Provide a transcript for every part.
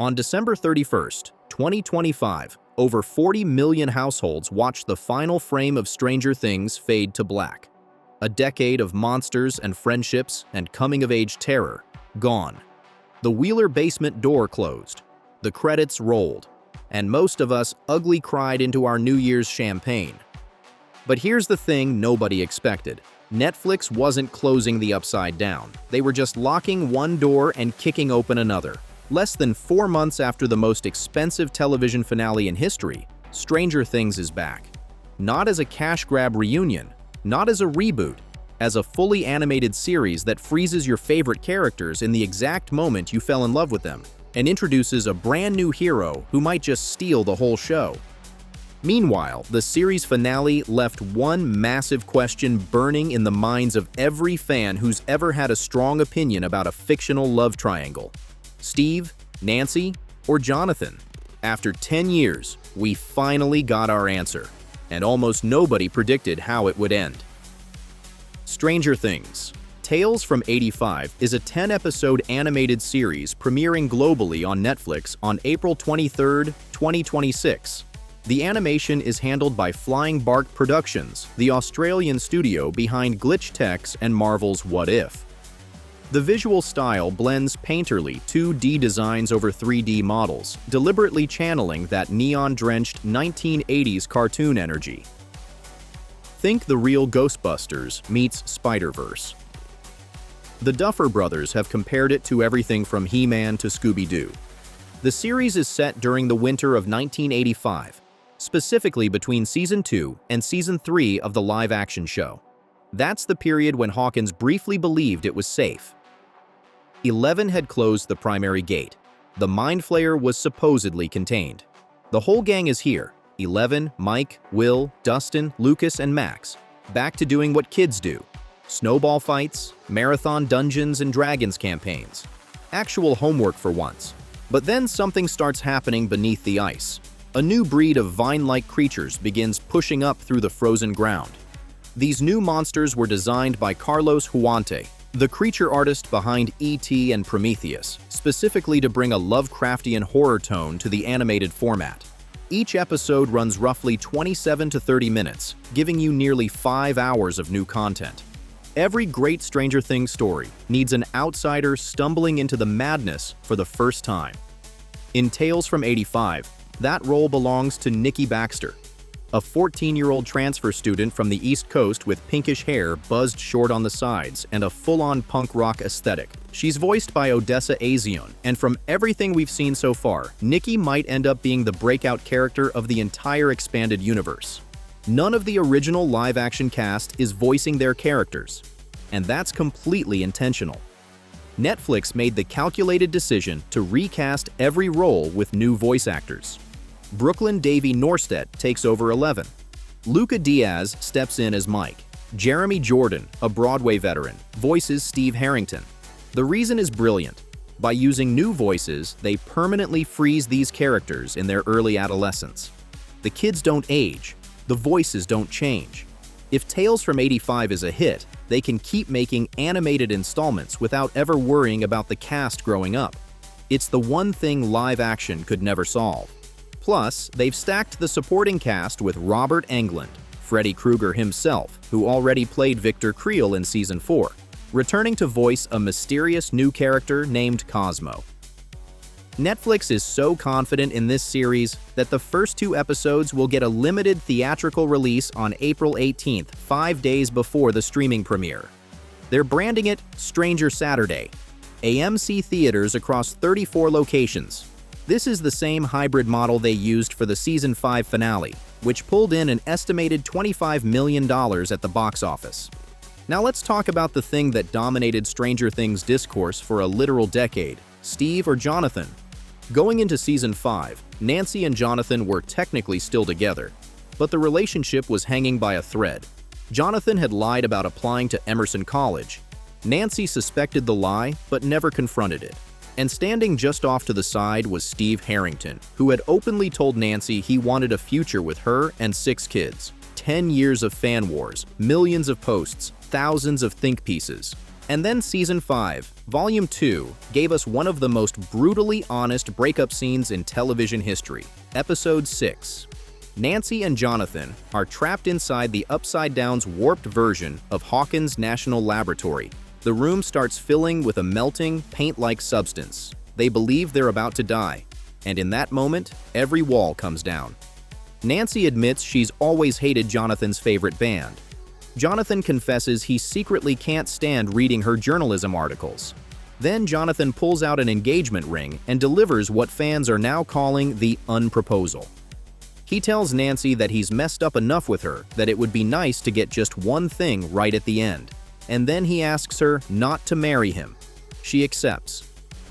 On December 31st, 2025, over 40 million households watched the final frame of Stranger Things fade to black. A decade of monsters and friendships and coming-of-age terror, gone. The Wheeler basement door closed, the credits rolled, and most of us ugly cried into our New Year's champagne. But here's the thing nobody expected. Netflix wasn't closing the upside down. They were just locking one door and kicking open another. Less than 4 months after the most expensive television finale in history, Stranger Things is back. Not as a cash grab reunion, not as a reboot, as a fully animated series that freezes your favorite characters in the exact moment you fell in love with them, and introduces a brand new hero who might just steal the whole show. Meanwhile, the series finale left one massive question burning in the minds of every fan who's ever had a strong opinion about a fictional love triangle. Steve, Nancy, or Jonathan? After 10 years, we finally got our answer, and almost nobody predicted how it would end. Stranger Things. Tales from '85 is a 10-episode animated series premiering globally on Netflix on April 23, 2026. The animation is handled by Flying Bark Productions, the Australian studio behind Glitch Tech's and Marvel's What If. The visual style blends painterly 2D designs over 3D models, deliberately channeling that neon-drenched 1980s cartoon energy. Think the real Ghostbusters meets Spider-Verse. The Duffer Brothers have compared it to everything from He-Man to Scooby-Doo. The series is set during the winter of 1985, specifically between Season 2 and Season 3 of the live-action show. That's the period when Hawkins briefly believed it was safe. 11 had closed the primary gate. The Mind Flayer was supposedly contained. The whole gang is here. 11, Mike, Will, Dustin, Lucas, and Max. Back to doing what kids do. Snowball fights, marathon Dungeons and Dragons campaigns. Actual homework for once. But then something starts happening beneath the ice. A new breed of vine-like creatures begins pushing up through the frozen ground. These new monsters were designed by Carlos Huante, the creature artist behind E.T. and Prometheus, specifically to bring a Lovecraftian horror tone to the animated format. Each episode runs roughly 27 to 30 minutes, giving you nearly 5 hours of new content. Every great Stranger Things story needs an outsider stumbling into the madness for the first time. In Tales from '85, that role belongs to Nikki Baxter, a 14-year-old transfer student from the East Coast with pinkish hair buzzed short on the sides and a full-on punk rock aesthetic. She's voiced by Odessa Azion, and from everything we've seen so far, Nikki might end up being the breakout character of the entire expanded universe. None of the original live-action cast is voicing their characters, and that's completely intentional. Netflix made the calculated decision to recast every role with new voice actors. Brooklyn Davy Norstedt takes over 11. Luca Diaz steps in as Mike. Jeremy Jordan, a Broadway veteran, voices Steve Harrington. The reason is brilliant. By using new voices, they permanently freeze these characters in their early adolescence. The kids don't age. The voices don't change. If Tales from '85 is a hit, they can keep making animated installments without ever worrying about the cast growing up. It's the one thing live action could never solve. Plus, they've stacked the supporting cast with Robert Englund, Freddy Krueger himself, who already played Victor Creel in Season 4, returning to voice a mysterious new character named Cosmo. Netflix is so confident in this series that the first 2 episodes will get a limited theatrical release on April 18th, 5 days before the streaming premiere. They're branding it Stranger Saturday. AMC theaters across 34 locations. This is the same hybrid model they used for the Season 5 finale, which pulled in an estimated $25 million at the box office. Now let's talk about the thing that dominated Stranger Things discourse for a literal decade: Steve or Jonathan? Going into Season 5, Nancy and Jonathan were technically still together, but the relationship was hanging by a thread. Jonathan had lied about applying to Emerson College. Nancy suspected the lie, but never confronted it. And standing just off to the side was Steve Harrington, who had openly told Nancy he wanted a future with her and 6 kids. 10 years of fan wars, millions of posts, thousands of think pieces. And then Season 5, Volume 2, gave us one of the most brutally honest breakup scenes in television history. Episode 6. Nancy and Jonathan are trapped inside the Upside Down's warped version of Hawkins National Laboratory. The room starts filling with a melting, paint-like substance. They believe they're about to die, and in that moment, every wall comes down. Nancy admits she's always hated Jonathan's favorite band. Jonathan confesses he secretly can't stand reading her journalism articles. Then Jonathan pulls out an engagement ring and delivers what fans are now calling the unproposal. He tells Nancy that he's messed up enough with her that it would be nice to get just one thing right at the end. And then he asks her not to marry him. She accepts.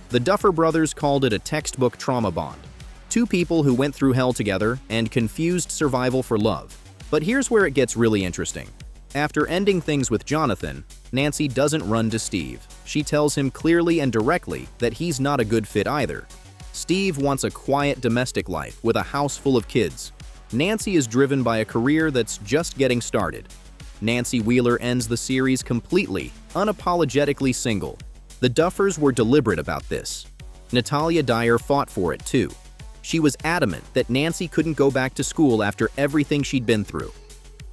The Duffer Brothers called it a textbook trauma bond. Two people who went through hell together and confused survival for love. But here's where it gets really interesting. After ending things with Jonathan, Nancy doesn't run to Steve. She tells him clearly and directly that he's not a good fit either. Steve wants a quiet domestic life with a house full of kids. Nancy is driven by a career that's just getting started. Nancy Wheeler ends the series completely, unapologetically single. The Duffers were deliberate about this. Natalia Dyer fought for it too. She was adamant that Nancy couldn't go back to school after everything she'd been through.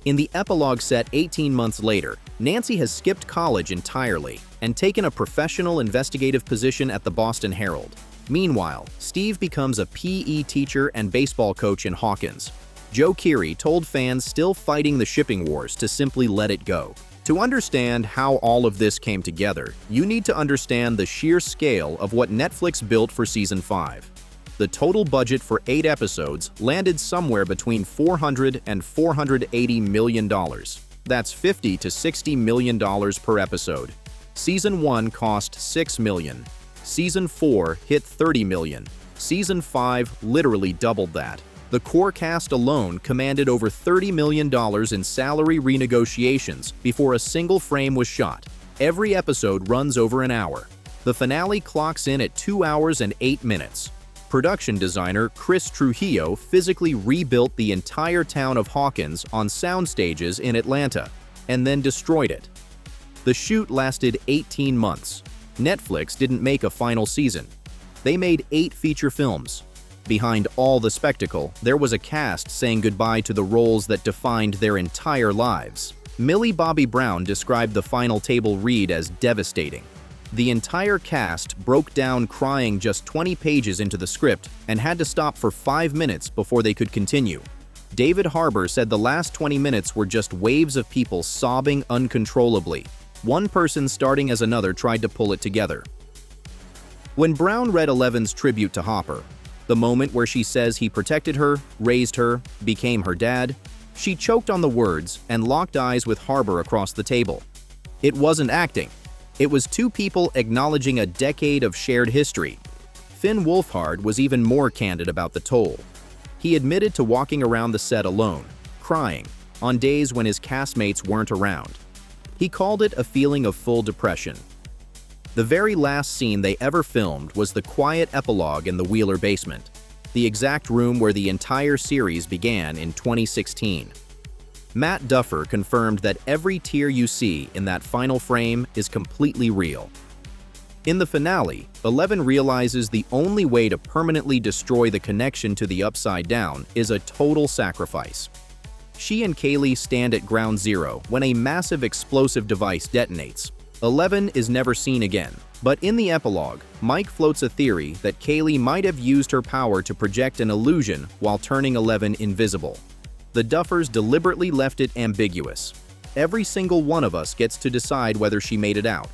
In the epilogue set 18 months later, Nancy has skipped college entirely and taken a professional investigative position at the Boston Herald. Meanwhile, Steve becomes a PE teacher and baseball coach in Hawkins. Joe Keery told fans still fighting the shipping wars to simply let it go. To understand how all of this came together, you need to understand the sheer scale of what Netflix built for Season 5. The total budget for 8 episodes landed somewhere between $400 and $480 million. That's $50 to $60 million per episode. Season 1 cost $6 million. Season 4 hit $30 million. Season 5 literally doubled that. The core cast alone commanded over $30 million in salary renegotiations before a single frame was shot. Every episode runs over an hour. The finale clocks in at 2 hours and 8 minutes. Production designer Chris Trujillo physically rebuilt the entire town of Hawkins on sound stages in Atlanta, and then destroyed it. The shoot lasted 18 months. Netflix didn't make a final season. They made 8 feature films. Behind all the spectacle, there was a cast saying goodbye to the roles that defined their entire lives. Millie Bobby Brown described the final table read as devastating. The entire cast broke down crying just 20 pages into the script and had to stop for 5 minutes before they could continue. David Harbour said the last 20 minutes were just waves of people sobbing uncontrollably. One person starting as another tried to pull it together. When Brown read Eleven's tribute to Hopper, the moment where she says he protected her, raised her, became her dad, she choked on the words and locked eyes with Harbour across the table. It wasn't acting. It was two people acknowledging a decade of shared history. Finn Wolfhard was even more candid about the toll. He admitted to walking around the set alone, crying, on days when his castmates weren't around. He called it a feeling of full depression. The very last scene they ever filmed was the quiet epilogue in the Wheeler basement, the exact room where the entire series began in 2016. Matt Duffer confirmed that every tear you see in that final frame is completely real. In the finale, Eleven realizes the only way to permanently destroy the connection to the Upside Down is a total sacrifice. She and Kaylee stand at ground zero when a massive explosive device detonates. Eleven is never seen again, but in the epilogue, Mike floats a theory that Kaylee might have used her power to project an illusion while turning Eleven invisible. The Duffers deliberately left it ambiguous. Every single one of us gets to decide whether she made it out.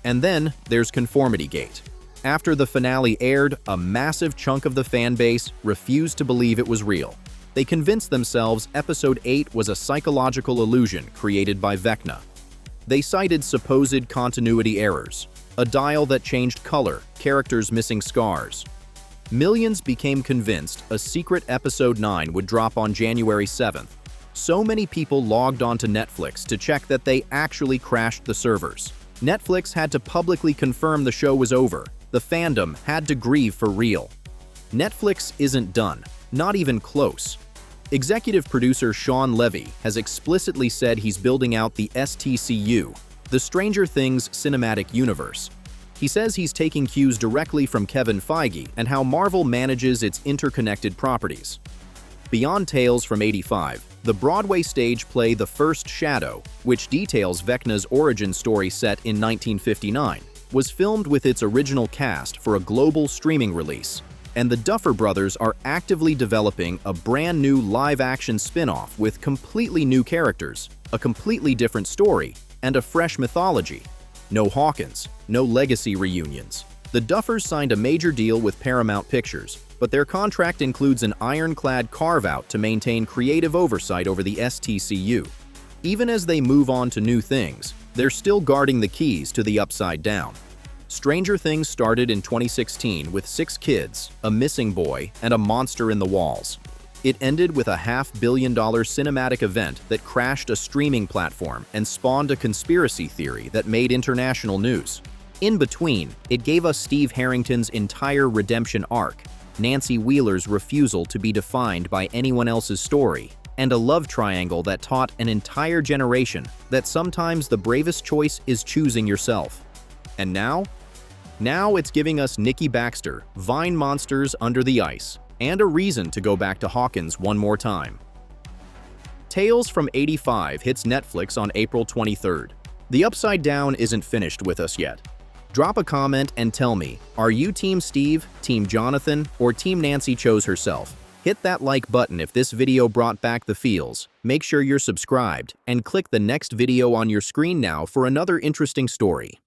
And then there's Conformity Gate. After the finale aired, a massive chunk of the fan base refused to believe it was real. They convinced themselves Episode 8 was a psychological illusion created by Vecna. They cited supposed continuity errors, a dial that changed color, characters missing scars. Millions became convinced a secret Episode 9 would drop on January 7th. So many people logged onto Netflix to check that they actually crashed the servers. Netflix had to publicly confirm the show was over. The fandom had to grieve for real. Netflix isn't done, not even close. Executive producer Sean Levy has explicitly said he's building out the STCU. the Stranger Things cinematic universe. He says he's taking cues directly from Kevin Feige and how Marvel manages its interconnected properties. Beyond Tales from '85, the Broadway stage play The First Shadow, which details Vecna's origin story set in 1959, was filmed with its original cast for a global streaming release, and the Duffer Brothers are actively developing a brand new live-action spin-off with completely new characters, a completely different story, and a fresh mythology. No Hawkins, no legacy reunions. The Duffers signed a major deal with Paramount Pictures, but their contract includes an ironclad carve-out to maintain creative oversight over the STCU. Even as they move on to new things, they're still guarding the keys to the Upside Down. Stranger Things started in 2016 with 6 kids, a missing boy, and a monster in the walls. It ended with a $500 million cinematic event that crashed a streaming platform and spawned a conspiracy theory that made international news. In between, it gave us Steve Harrington's entire redemption arc, Nancy Wheeler's refusal to be defined by anyone else's story, and a love triangle that taught an entire generation that sometimes the bravest choice is choosing yourself. And now it's giving us Nikki Baxter, Vine monsters under the ice, and a reason to go back to Hawkins one more time. Tales from '85 hits Netflix on April 23rd. The Upside Down isn't finished with us yet. Drop a comment and tell me, are you Team Steve, Team Jonathan, or Team Nancy chose herself? Hit that like button if this video brought back the feels. Make sure you're subscribed, and click the next video on your screen now for another interesting story.